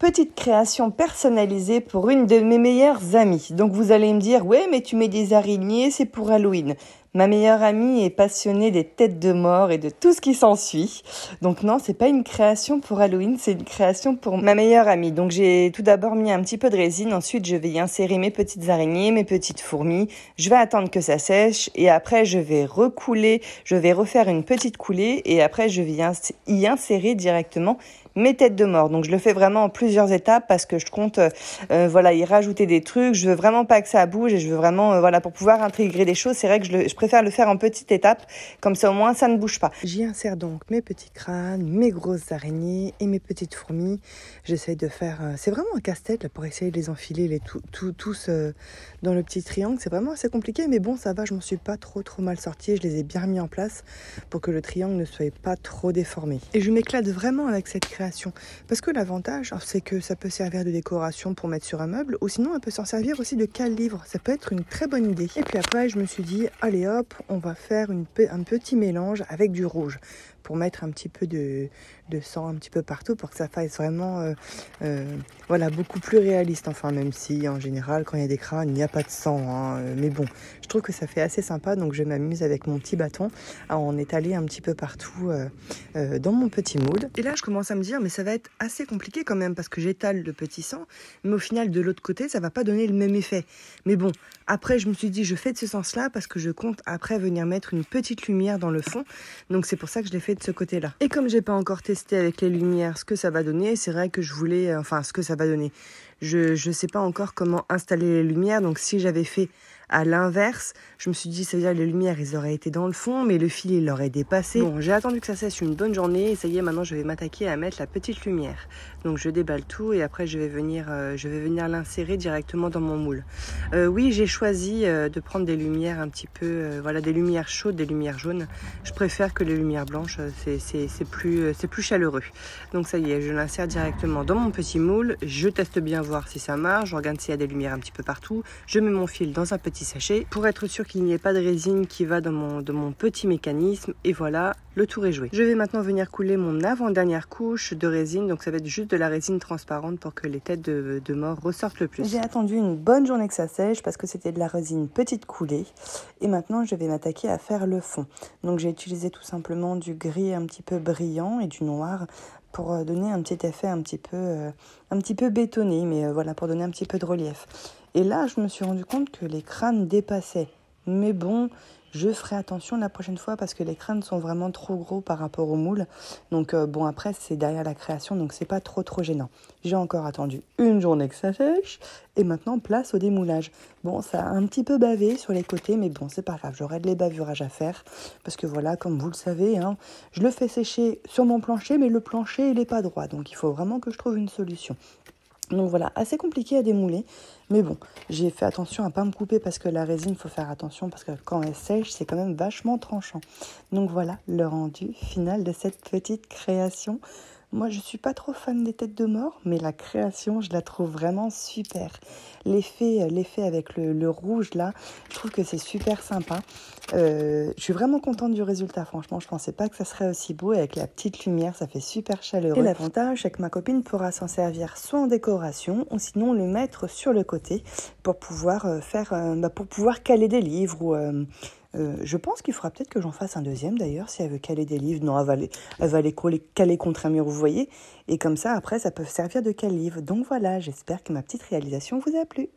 petite création personnalisée pour une de mes meilleures amies. Donc vous allez me dire, ouais mais tu mets des araignées, c'est pour Halloween. Ma meilleure amie est passionnée des têtes de mort et de tout ce qui s'ensuit. Donc non, c'est pas une création pour Halloween, c'est une création pour ma meilleure amie. Donc j'ai tout d'abord mis un petit peu de résine, ensuite je vais y insérer mes petites araignées, mes petites fourmis. Je vais attendre que ça sèche et après je vais recouler, je vais refaire une petite coulée et après je vais y insérer directement mes têtes de mort. Donc je le fais vraiment en plusieurs étapes parce que je compte y rajouter des trucs. Je veux vraiment pas que ça bouge et je veux vraiment pour pouvoir intégrer des choses. C'est vrai que je préfère le faire en petites étapes, comme ça au moins ça ne bouge pas. J'y insère donc mes petits crânes, mes grosses araignées et mes petites fourmis. J'essaye de faire... c'est vraiment un casse-tête là, pour essayer de les enfiler tous dans le petit triangle. C'est vraiment assez compliqué, mais bon, ça va, je m'en suis pas trop mal sortie. Je les ai bien mis en place pour que le triangle ne soit pas trop déformé. Et je m'éclate vraiment avec cette création. Parce que l'avantage, c'est que ça peut servir de décoration pour mettre sur un meuble, ou sinon, elle peut s'en servir aussi de cale-livre. Ça peut être une très bonne idée. Et puis après, je me suis dit, allez hop, on va faire un petit mélange avec du rouge pour mettre un petit peu de sang un petit peu partout pour que ça fasse vraiment beaucoup plus réaliste. Enfin, même si en général quand il y a des crânes il n'y a pas de sang, hein. Mais bon, je trouve que ça fait assez sympa, donc je m'amuse avec mon petit bâton à en étaler un petit peu partout dans mon petit moule. Et là je commence à me dire mais ça va être assez compliqué quand même parce que j'étale le petit sang, mais au final de l'autre côté ça va pas donner le même effet. Mais bon, après je me suis dit je fais de ce sens là parce que je compte après venir mettre une petite lumière dans le fond, donc c'est pour ça que je l'ai fait de ce côté-là. Et comme j'ai pas encore testé avec les lumières ce que ça va donner, c'est vrai que je voulais, ce que ça va donner. Je sais pas encore comment installer les lumières, donc si j'avais fait à l'inverse, je me suis dit, ça veut dire les lumières, ils auraient été dans le fond, mais le fil, il l'aurait dépassé. Bon, j'ai attendu que ça sèche une bonne journée, et ça y est, maintenant, je vais m'attaquer à mettre la petite lumière. Donc, je déballe tout, et après, je vais venir l'insérer directement dans mon moule. Oui, j'ai choisi de prendre des lumières un petit peu, des lumières chaudes, des lumières jaunes. Je préfère que les lumières blanches, c'est plus chaleureux. Donc, ça y est, je l'insère directement dans mon petit moule. Je teste bien voir si ça marche, je regarde s'il y a des lumières un petit peu partout. Je mets mon fil dans un petit sachet pour être sûr qu'il n'y ait pas de résine qui va dans mon petit mécanisme, et voilà, le tour est joué. Je vais maintenant venir couler mon avant-dernière couche de résine, donc ça va être juste de la résine transparente pour que les têtes de mort ressortent le plus. J'ai attendu une bonne journée que ça sèche parce que c'était de la résine petite coulée, et maintenant je vais m'attaquer à faire le fond. Donc j'ai utilisé tout simplement du gris un petit peu brillant et du noir pour donner un petit effet un petit peu bétonné, mais pour donner un petit peu de relief. Et là, je me suis rendu compte que les crânes dépassaient. Mais bon, je ferai attention la prochaine fois parce que les crânes sont vraiment trop gros par rapport au moule. Donc après, c'est derrière la création, donc c'est pas trop gênant. J'ai encore attendu une journée que ça sèche et maintenant place au démoulage. Bon, ça a un petit peu bavé sur les côtés, mais bon, c'est pas grave, j'aurai de l'ébavurage à faire parce que voilà, comme vous le savez, hein, je le fais sécher sur mon plancher, mais le plancher, il est pas droit, donc il faut vraiment que je trouve une solution. Donc voilà, assez compliqué à démouler, mais bon, j'ai fait attention à pas me couper parce que la résine, il faut faire attention parce que quand elle sèche, c'est quand même vachement tranchant. Donc voilà, le rendu final de cette petite création. Moi, je suis pas trop fan des têtes de mort, mais la création, je la trouve vraiment super. L'effet avec le rouge, là, je trouve que c'est super sympa. Je suis vraiment contente du résultat, franchement. Je pensais pas que ça serait aussi beau. Et avec la petite lumière, ça fait super chaleureux. Et l'avantage, c'est que ma copine pourra s'en servir soit en décoration, ou sinon le mettre sur le côté pour pouvoir pour pouvoir caler des livres ou... je pense qu'il faudra peut-être que j'en fasse un deuxième d'ailleurs, si elle veut caler des livres. Non, elle va les caler contre un mur, vous voyez. Et comme ça, après, ça peut servir de cale-livre. Donc voilà, j'espère que ma petite réalisation vous a plu.